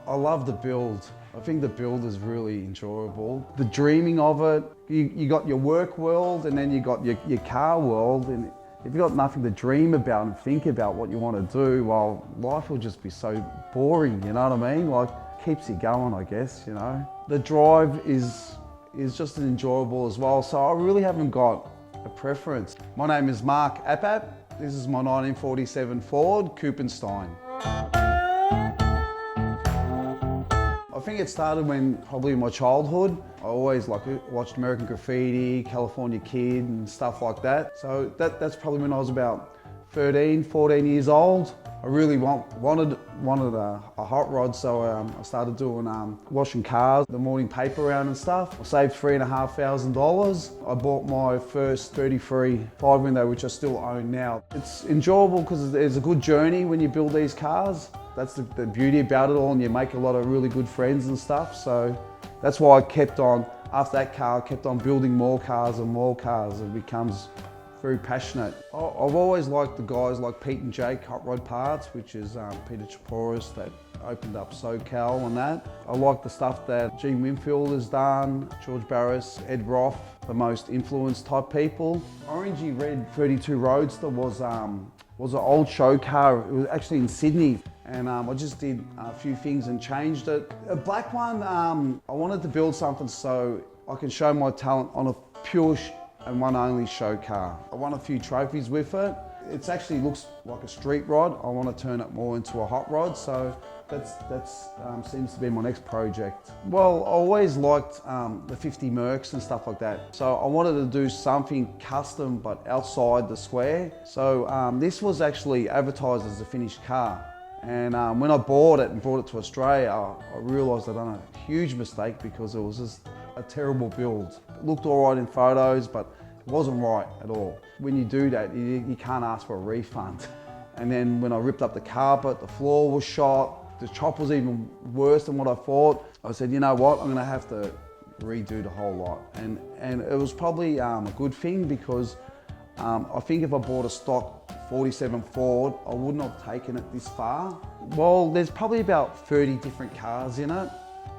I love the build. I think the build is really enjoyable. The dreaming of it, you got your work world and then you got your car world, and if you've got nothing to dream about and think about what you want to do, well, life will just be so boring, you know what I mean? Like, keeps you going, I guess, you know. The drive is just enjoyable as well, so I really haven't got a preference. My name is Mark Appap. This is my 1947 Ford Coupenstein. I think it started when probably in my childhood. I always watched American Graffiti, California Kid and stuff like that. So that's probably when I was about 13, 14 years old. I really wanted a hot rod, so I started doing washing cars, the morning paper round and stuff. I saved $3,500. I bought my first 33 5-window, which I still own now. It's enjoyable because it's a good journey when you build these cars. That's the beauty about it all, and you make a lot of really good friends and stuff. So that's why I kept on, after that car, I kept on building more cars and more cars. It becomes very passionate. I've always liked the guys like Pete and Jake, Hot Rod Parts, which is Peter Chaporis that opened up SoCal and that. I like the stuff that Gene Winfield has done, George Barris, Ed Roth, the most influenced type people. Orangey Red 32 Roadster was an old show car. It was actually in Sydney. And I just did a few things and changed it. A black one, I wanted to build something so I can show my talent on a pure and one only show car. I won a few trophies with it. It actually looks like a street rod. I want to turn it more into a hot rod, so that seems to be my next project. Well, I always liked the 50 Mercs and stuff like that. So I wanted to do something custom but outside the square. So this was actually advertised as a finished car. And when I bought it and brought it to Australia, I realised I'd done a huge mistake because it was just a terrible build. It looked all right in photos, but it wasn't right at all. When you do that, you can't ask for a refund. And then when I ripped up the carpet, the floor was shot, the chop was even worse than what I thought. I said, you know what, I'm gonna have to redo the whole lot. And it was probably a good thing because I think if I bought a stock 47 Ford, I wouldn't have taken it this far. Well, there's probably about 30 different cars in it.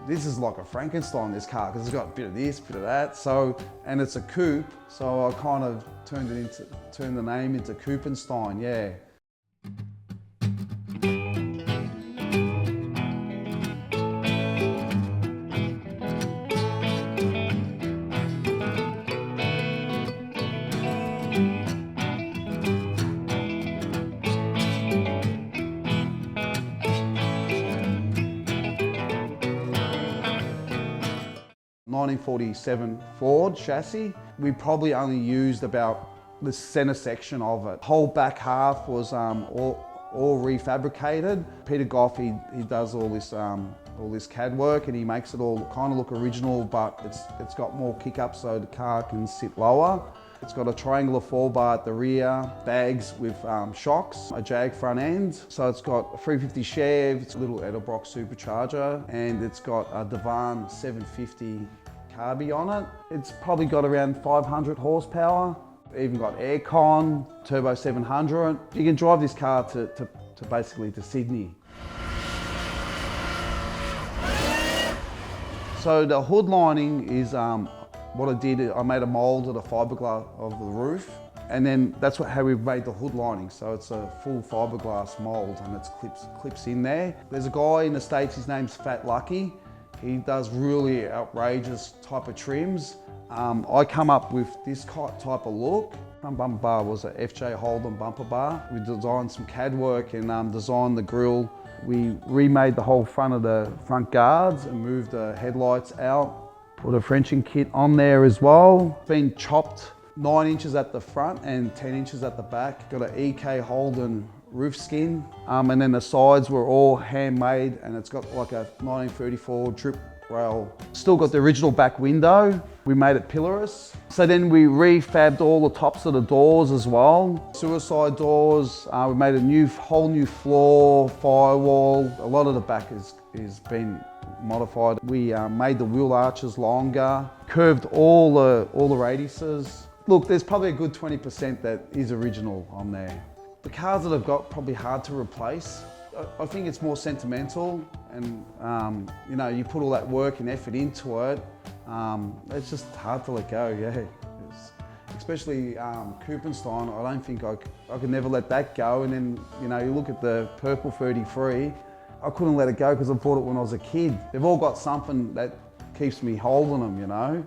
This is like a Frankenstein, this car, because it's got a bit of this, bit of that. So, and it's a coupe, so I kind of turned the name into Coupenstein, yeah. (1947) Ford chassis. We probably only used about the center section of it. Whole back half was all refabricated. Peter Goff, he does all this CAD work and he makes it all kind of look original, but it's got more kick up so the car can sit lower. It's got a triangular 4-bar at the rear, bags with shocks, a Jag front end. So it's got a 350 Chev, it's a little Edelbrock supercharger, and it's got a Devan 750 carby on it. It's probably got around 500 horsepower. Even got aircon, turbo 700. You can drive this car to basically to Sydney. So the hood lining is what I did. I made a mold of the fiberglass of the roof, and then that's how we've made the hood lining. So it's a full fiberglass mold, and it's clips in there. There's a guy in the States. His name's Fat Lucky. He does really outrageous type of trims. I come up with this type of look. Front bumper bar was a FJ Holden bumper bar. We designed some CAD work and designed the grille. We remade the whole front of the front guards and moved the headlights out. Put a Frenching kit on there as well. It's been chopped 9 inches at the front and 10 inches at the back. Got an EK Holden roof skin. And then the sides were all handmade, and it's got like a 1934 drip rail. Still got the original back window. We made it pillarless. So then we refabbed all the tops of the doors as well. Suicide doors. We made a whole new floor, firewall. A lot of the back is been modified. We made the wheel arches longer, curved all the radiuses. Look, there's probably a good 20% that is original on there. The cars that I've got probably hard to replace. I think it's more sentimental, and you know, you put all that work and effort into it. It's just hard to let go, yeah. Especially Coupenstein, I don't think I could never let that go. And then, you know, you look at the purple 33, I couldn't let it go because I bought it when I was a kid. They've all got something that keeps me holding them, you know.